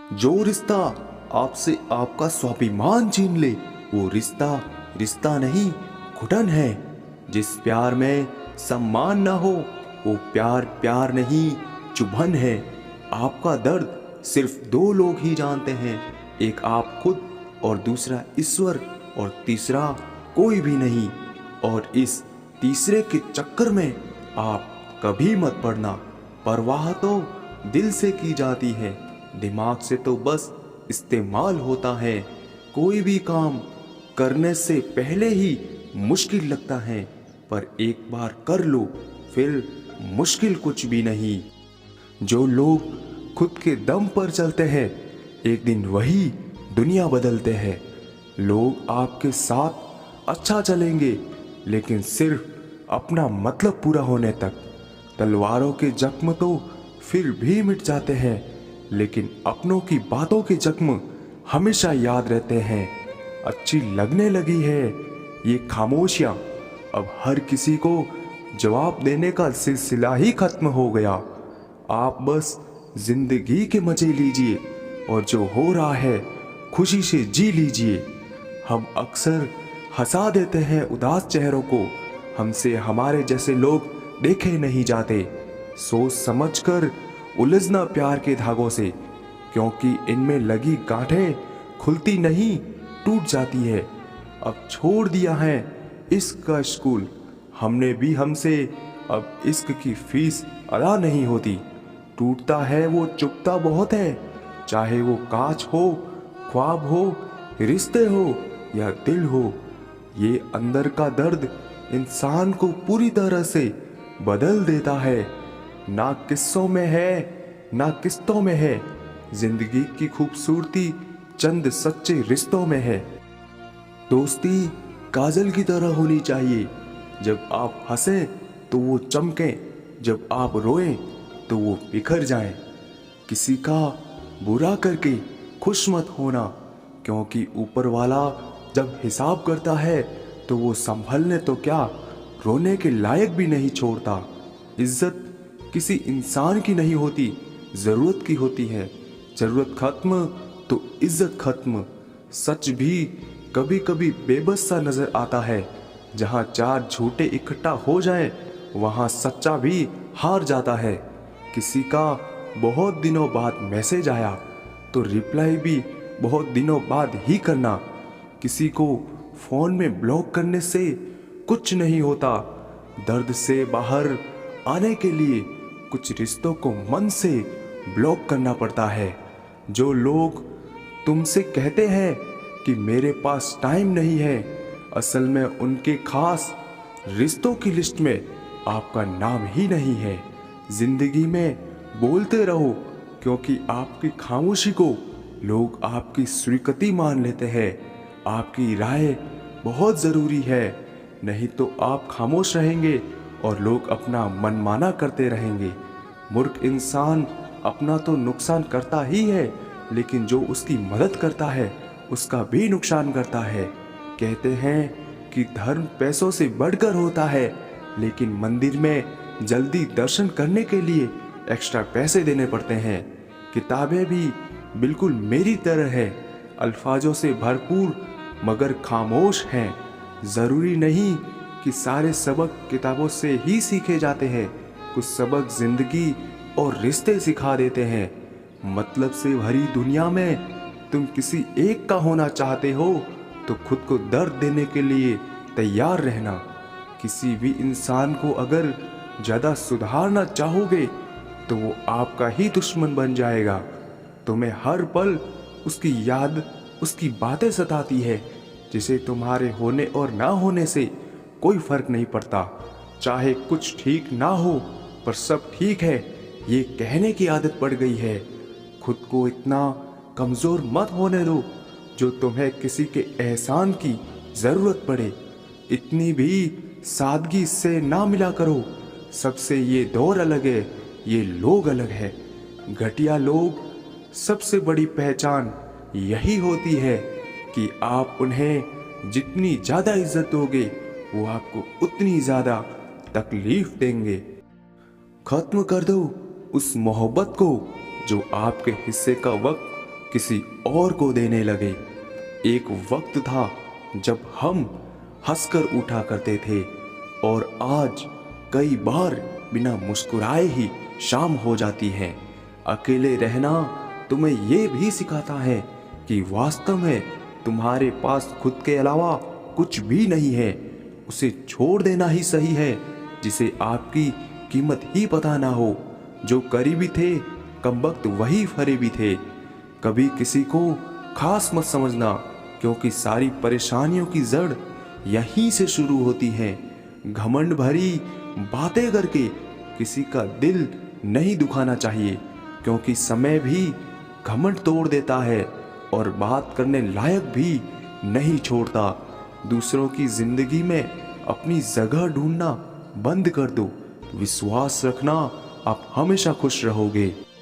जो रिश्ता आपसे आपका स्वाभिमान छीन ले, वो रिश्ता रिश्ता नहीं, घुटन है। जिस प्यार में सम्मान न हो, वो प्यार प्यार नहीं, चुभन है। आपका दर्द सिर्फ दो लोग ही जानते हैं, एक आप खुद और दूसरा ईश्वर, और तीसरा कोई भी नहीं। और इस तीसरे के चक्कर में आप कभी मत पड़ना। परवाह तो दिल से की जाती है, दिमाग से तो बस इस्तेमाल होता है। कोई भी काम करने से पहले ही मुश्किल लगता है, पर एक बार कर लो फिर मुश्किल कुछ भी नहीं। जो लोग खुद के दम पर चलते हैं, एक दिन वही दुनिया बदलते हैं। लोग आपके साथ अच्छा चलेंगे, लेकिन सिर्फ अपना मतलब पूरा होने तक। तलवारों के जख्म तो फिर भी मिट जाते हैं, लेकिन अपनों की बातों के जख्म हमेशा याद रहते हैं। अच्छी लगने लगी है ये खामोशियाँ, अब हर किसी को जवाब देने का सिलसिला ही खत्म हो गया। आप बस जिंदगी के मजे लीजिए, और जो हो रहा है खुशी से जी लीजिए। हम अक्सर हंसा देते हैं उदास चेहरों को, हमसे हमारे जैसे लोग देखे नहीं जाते। सोच समझकर उलझना प्यार के धागों से, क्योंकि इनमें लगी गांठें खुलती नहीं, टूट जाती है। अब छोड़ दिया है इश्क का स्कूल हमने भी, हमसे अब इश्क की फीस अदा नहीं होती। टूटता है वो चुभता बहुत है, चाहे वो कांच हो, ख्वाब हो, रिश्ते हो या दिल हो। ये अंदर का दर्द इंसान को पूरी तरह से बदल देता है। ना किस्सों में है ना किस्तों में है, जिंदगी की खूबसूरती चंद सच्चे रिश्तों में है। दोस्ती काजल की तरह होनी चाहिए, जब आप हंसें तो वो चमकें, जब आप रोएं तो वो बिखर जाएं। किसी का बुरा करके खुश मत होना, क्योंकि ऊपर वाला जब हिसाब करता है तो वो संभलने तो क्या, रोने के लायक भी नहीं छोड़ता। इज्जत किसी इंसान की नहीं होती, ज़रूरत की होती है। ज़रूरत खत्म तो इज्जत खत्म। सच भी कभी कभी बेबस सा नजर आता है। जहाँ चार झूठे इकट्ठा हो जाएं, वहाँ सच्चा भी हार जाता है। किसी का बहुत दिनों बाद मैसेज आया तो रिप्लाई भी बहुत दिनों बाद ही करना। किसी को फोन में ब्लॉक करने से कुछ नहीं होता। दर्द से बाहर आने के लिए कुछ रिश्तों को मन से ब्लॉक करना पड़ता है। जो लोग तुमसे कहते हैं कि मेरे पास टाइम नहीं है, असल में उनके खास रिश्तों की लिस्ट में आपका नाम ही नहीं है। जिंदगी में बोलते रहो, क्योंकि आपकी खामोशी को लोग आपकी स्वीकृति मान लेते हैं। आपकी राय बहुत ज़रूरी है, नहीं तो आप खामोश रहेंगे और लोग अपना मनमाना करते रहेंगे। मूर्ख इंसान अपना तो नुकसान करता ही है, लेकिन जो उसकी मदद करता है उसका भी नुकसान करता है। कहते हैं कि धर्म पैसों से बढ़कर होता है, लेकिन मंदिर में जल्दी दर्शन करने के लिए एक्स्ट्रा पैसे देने पड़ते हैं। किताबें भी बिल्कुल मेरी तरह है, अल्फाजों से भरपूर मगर खामोश हैं। ज़रूरी नहीं कि सारे सबक किताबों से ही सीखे जाते हैं, कुछ सबक जिंदगी और रिश्ते सिखा देते हैं। मतलब से भरी दुनिया में तुम किसी एक का होना चाहते हो तो खुद को दर्द देने के लिए तैयार रहना। किसी भी इंसान को अगर ज़्यादा सुधारना चाहोगे तो वो आपका ही दुश्मन बन जाएगा। तुम्हें हर पल उसकी याद, उसकी बातें सताती है, जिसे तुम्हारे होने और ना होने से कोई फर्क नहीं पड़ता। चाहे कुछ ठीक ना हो पर सब ठीक है, ये कहने की आदत पड़ गई है। खुद को इतना कमज़ोर मत होने दो जो तुम्हें किसी के एहसान की ज़रूरत पड़े। इतनी भी सादगी से ना मिला करो, सबसे ये दौर अलग है, ये लोग अलग है। घटिया लोग सबसे बड़ी पहचान यही होती है कि आप उन्हें जितनी ज़्यादा इज्जत दोगे वो आपको उतनी ज़्यादा तकलीफ देंगे। खत्म कर दो उस मोहब्बत को जो आपके हिस्से का वक्त किसी और को देने लगे। एक वक्त था जब हम हंसकर उठा करते थे और आज कई बार बिना मुस्कुराए ही शाम हो जाती है। अकेले रहना तुम्हें ये भी सिखाता है कि वास्तव में तुम्हारे पास खुद के अलावा कुछ भी नहीं है। उसे छोड़ देना ही सही है जिसे आपकी कीमत ही पता ना हो। जो करीबी थे कमबख्त वही फरेबी थे। कभी किसी को खास मत समझना, क्योंकि सारी परेशानियों की जड़ यहीं से शुरू होती है। घमंड भरी बातें करके किसी का दिल नहीं दुखाना चाहिए, क्योंकि समय भी घमंड तोड़ देता है और बात करने लायक भी नहीं छोड़ता। दूसरों की जिंदगी में अपनी जगह ढूंढना बंद कर दो। विश्वास रखना, आप हमेशा खुश रहोगे।